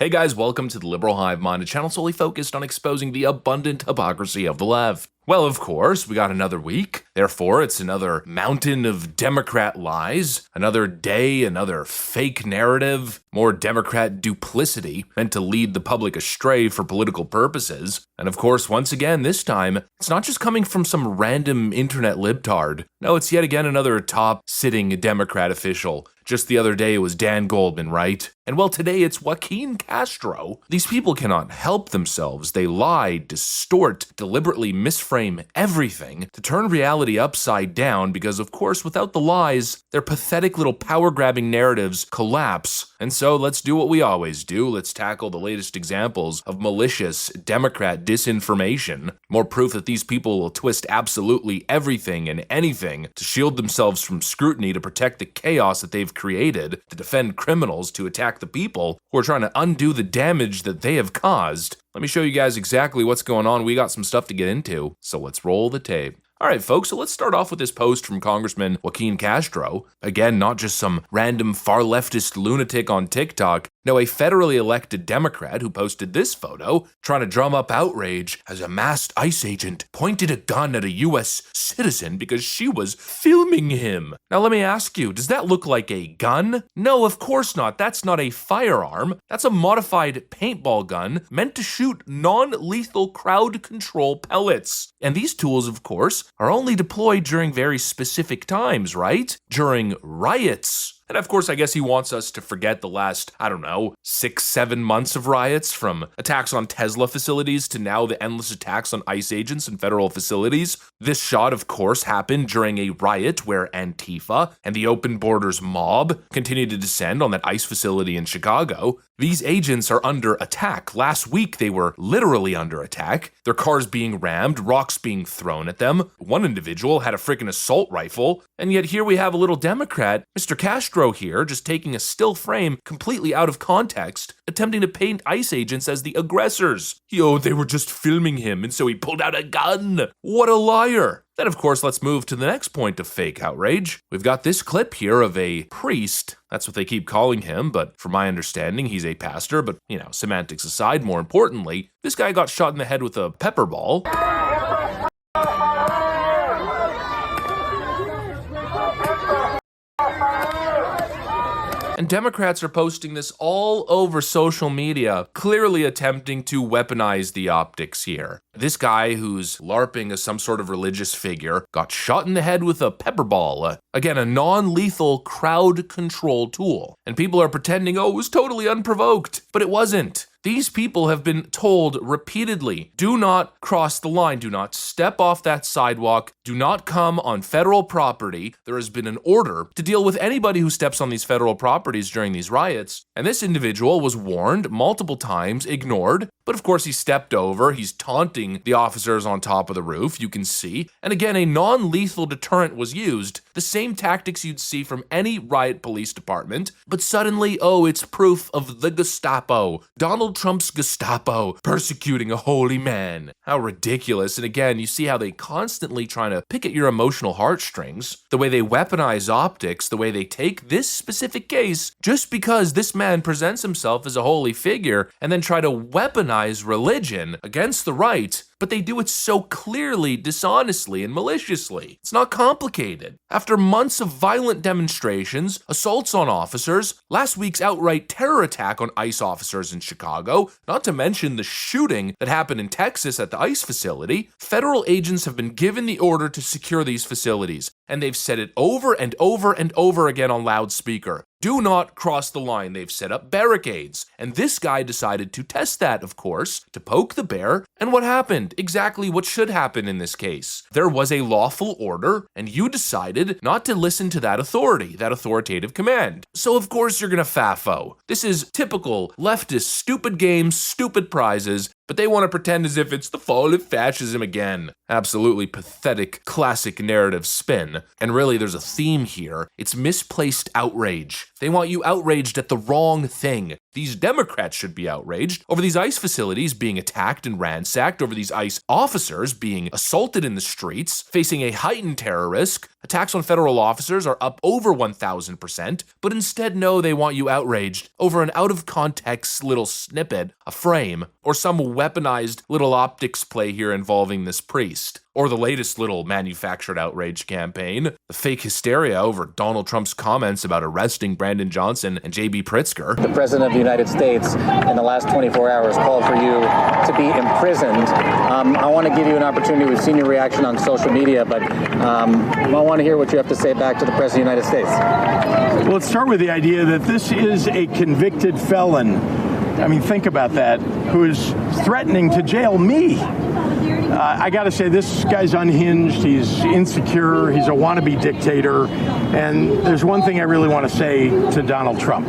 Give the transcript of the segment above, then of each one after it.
Hey guys, welcome to the Liberal Hive Mind, a channel solely focused on exposing the abundant hypocrisy of the left. Well, of course, we got another week. Therefore, it's another mountain of Democrat lies, another day, another fake narrative, more Democrat duplicity meant to lead the public astray for political purposes. And of course, once again, this time, it's not just coming from some random internet libtard. No, it's yet again another top sitting Democrat official. Just the other day it was Dan Goldman, right? And well, today it's Joaquin Castro. These people cannot help themselves. They lie, distort, deliberately misframe everything to turn reality upside down because, of course, without the lies, their pathetic little power-grabbing narratives collapse. And so let's do what we always do. Let's tackle the latest examples of malicious Democrat disinformation. More proof that these people will twist absolutely everything and anything to shield themselves from scrutiny, to protect the chaos that they've created, to defend criminals, to attack the people who are trying to undo the damage that they have caused. Let me show you guys exactly what's going on. We got some stuff to get into, so let's roll the tape. Alright folks, so let's start off with this post from Congressman Joaquin Castro. Again, not just some random far leftist lunatic on TikTok. No, a federally elected Democrat who posted this photo, trying to drum up outrage as a masked ICE agent pointed a gun at a US citizen because she was filming him. Now let me ask you, does that look like a gun? No, of course not. That's not a firearm. That's a modified paintball gun meant to shoot non-lethal crowd control pellets. And these tools, of course, are only deployed during very specific times, right? During riots. And of course, I guess he wants us to forget the last, 6-7 months of riots, from attacks on Tesla facilities to now the endless attacks on ICE agents in federal facilities. This shot, of course, happened during a riot where Antifa and the Open Borders mob continued to descend on that ICE facility in Chicago. These agents are under attack. Last week, they were literally under attack. Their cars being rammed, rocks being thrown at them. One individual had a freaking assault rifle. And yet here we have a little Democrat, Mr. Castro here, just taking a still frame completely out of context, attempting to paint ICE agents as the aggressors. Yo, they were just filming him, and so he pulled out a gun. What a liar. Then, of course, let's move to the next point of fake outrage. We've got this clip here of a priest. That's what they keep calling him, but from my understanding, he's a pastor. But, semantics aside, more importantly, this guy got shot in the head with a pepper ball. And Democrats are posting this all over social media, clearly attempting to weaponize the optics here. This guy who's LARPing as some sort of religious figure got shot in the head with a pepper ball. Again, a non-lethal crowd control tool. And people are pretending, oh, it was totally unprovoked. But it wasn't. These people have been told repeatedly, do not cross the line, do not step off that sidewalk, do not come on federal property. There has been an order to deal with anybody who steps on these federal properties during these riots. And this individual was warned multiple times, ignored, but of course he stepped over, he's taunting the officers on top of the roof, you can see. And again, a non-lethal deterrent was used, the same tactics you'd see from any riot police department, but suddenly, oh, it's proof of the Gestapo. Donald Trump's Gestapo persecuting a holy man. How ridiculous. And again, you see how they constantly trying to pick at your emotional heartstrings, the way they weaponize optics, the way they take this specific case just because this man presents himself as a holy figure and then try to weaponize religion against the right. But they do it so clearly, dishonestly, and maliciously. It's not complicated. After months of violent demonstrations, assaults on officers, last week's outright terror attack on ICE officers in Chicago, not to mention the shooting that happened in Texas at the ICE facility, federal agents have been given the order to secure these facilities, and they've said it over and over and over again on loudspeaker. Do not cross the line. They've set up barricades. And this guy decided to test that, of course, to poke the bear. And what happened? Exactly what should happen in this case. There was a lawful order, and you decided not to listen to that authority, that authoritative command. So of course you're gonna FAFO. This is typical leftist stupid games, stupid prizes, but they want to pretend as if it's the fall of fascism again. Absolutely pathetic classic narrative spin. And really, there's a theme here. It's misplaced outrage. They want you outraged at the wrong thing. These Democrats should be outraged over these ICE facilities being attacked and ransacked, over these ICE officers being assaulted in the streets, facing a heightened terror risk. Attacks on federal officers are up over 1,000%, but instead, no, they want you outraged over an out-of-context little snippet, a frame, or some weaponized little optics play here involving this priest. Or the latest little manufactured outrage campaign, the fake hysteria over Donald Trump's comments about arresting Brandon Johnson and J.B. Pritzker. The President of the United States in the last 24 hours called for you to be imprisoned. I want to give you an opportunity. We've seen your reaction on social media, but I want to hear what you have to say back to the President of the United States. Well, let's start with the idea that this is a convicted felon. I mean, think about that, who is threatening to jail me. I got to say, this guy's unhinged. He's insecure. He's a wannabe dictator. And there's one thing I really want to say to Donald Trump.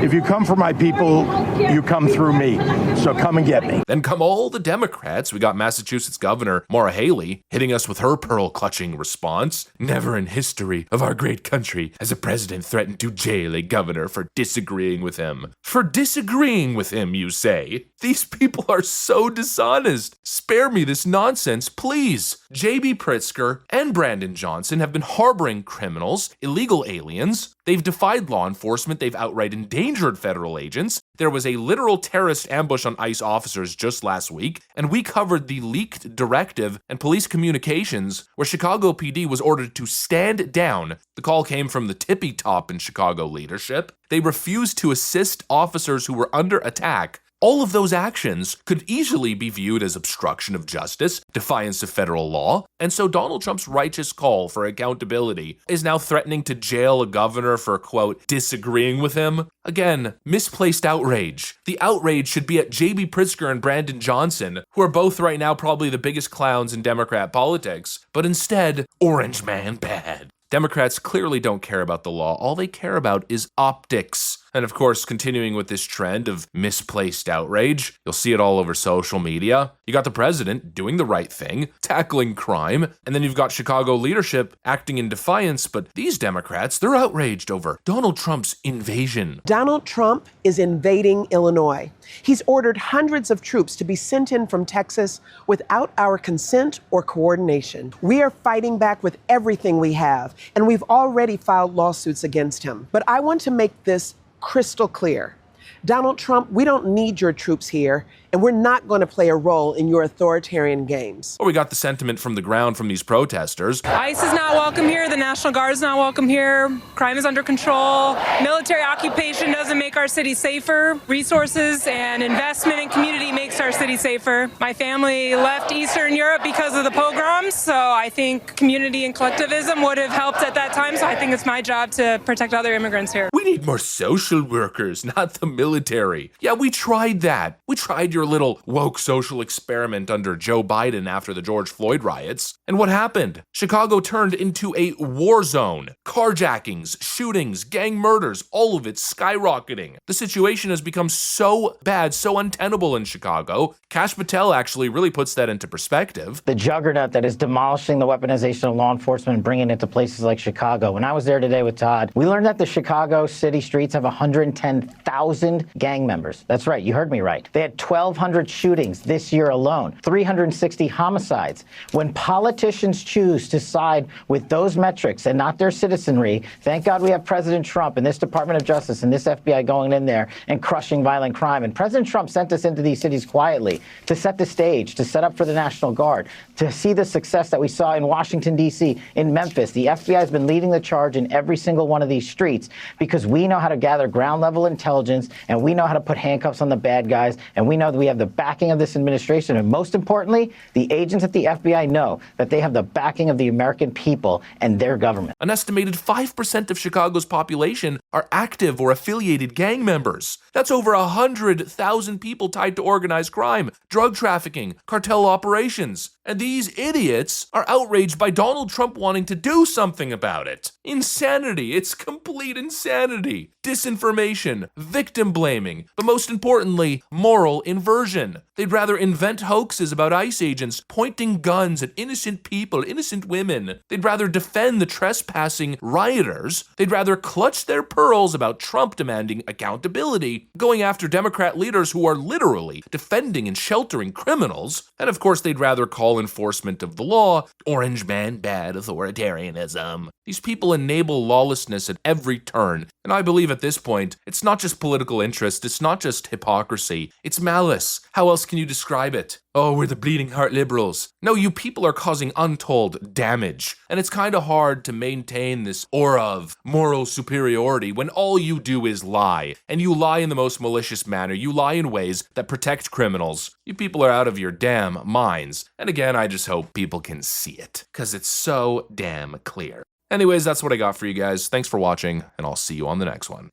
If you come for my people, you come through me. So come and get me. Then come all the Democrats. We got Massachusetts Governor Maura Haley hitting us with her pearl-clutching response. Never in history of our great country has a president threatened to jail a governor for disagreeing with him. For disagreeing with him, you say? These people are so dishonest. Spare me this nonsense, please. J.B. Pritzker and Brandon Johnson have been harboring criminals, illegal aliens. They've defied law enforcement. They've outright endangered federal agents. There was a literal terrorist ambush on ICE officers just last week, and we covered the leaked directive and police communications where Chicago PD was ordered to stand down. The call came from the tippy top in Chicago leadership. They refused to assist officers who were under attack. All of those actions could easily be viewed as obstruction of justice, defiance of federal law, and so Donald Trump's righteous call for accountability is now threatening to jail a governor for, quote, disagreeing with him. Again, misplaced outrage. The outrage should be at J.B. Pritzker and Brandon Johnson, who are both right now probably the biggest clowns in Democrat politics, but instead, Orange Man bad. Democrats clearly don't care about the law. All they care about is optics. And of course, continuing with this trend of misplaced outrage, you'll see it all over social media. You got the president doing the right thing, tackling crime, and then you've got Chicago leadership acting in defiance, but these Democrats, they're outraged over Donald Trump's invasion. Donald Trump is invading Illinois. He's ordered hundreds of troops to be sent in from Texas without our consent or coordination. We are fighting back with everything we have, and we've already filed lawsuits against him. But I want to make this crystal clear. Donald Trump, we don't need your troops here, and we're not going to play a role in your authoritarian games. Well, we got the sentiment from the ground from these protesters. ICE is not welcome here. The National Guard is not welcome here. Crime is under control. Military occupation doesn't make our city safer. Resources and investment in community makes our city safer. My family left Eastern Europe because of the pogroms, so I think community and collectivism would have helped at that time, so I think it's my job to protect other immigrants here. We need more social workers, not the military. Yeah, we tried that. We tried your little woke social experiment under Joe Biden after the George Floyd riots. And what happened? Chicago turned into a war zone. Carjackings, shootings, gang murders, all of it skyrocketing. The situation has become so bad, so untenable in Chicago. Kash Patel actually really puts that into perspective. The juggernaut that is demolishing the weaponization of law enforcement and bringing it to places like Chicago. When I was there today with Todd, we learned that the Chicago city streets have 110,000 gang members. That's right, you heard me right. They had 1,200 shootings this year alone, 360 homicides. When politicians choose to side with those metrics and not their citizenry, thank God we have President Trump and this Department of Justice and this FBI going in there and crushing violent crime. And President Trump sent us into these cities quietly to set the stage, to set up for the National Guard, to see the success that we saw in Washington, D.C., in Memphis. The FBI has been leading the charge in every single one of these streets because we know how to gather ground level intelligence and we know how to put handcuffs on the bad guys, and we know that we have the backing of this administration. And most importantly, the agents at the FBI know that they have the backing of the American people and their government. An estimated 5% of Chicago's population are active or affiliated gang members. That's over 100,000 people tied to organized organized crime, drug trafficking, cartel operations. And these idiots are outraged by Donald Trump wanting to do something about it. Insanity. It's complete insanity. Disinformation, victim blaming, but most importantly, moral inversion. They'd rather invent hoaxes about ICE agents pointing guns at innocent people, innocent women. They'd rather defend the trespassing rioters. They'd rather clutch their pearls about Trump demanding accountability, going after Democrat leaders who are literally defending and sheltering criminals. And of course, they'd rather call enforcement of the law orange man bad authoritarianism. These people enable lawlessness at every turn. And I believe at this point, it's not just political interest, it's not just hypocrisy, it's malice. How else can you describe it? Oh, we're the bleeding heart liberals. No, you people are causing untold damage. And it's kind of hard to maintain this aura of moral superiority when all you do is lie. And you lie in the most malicious manner. You lie in ways that protect criminals. You people are out of your damn minds. And again, I just hope people can see it, because it's so damn clear. Anyways, that's what I got for you guys. Thanks for watching, and I'll see you on the next one.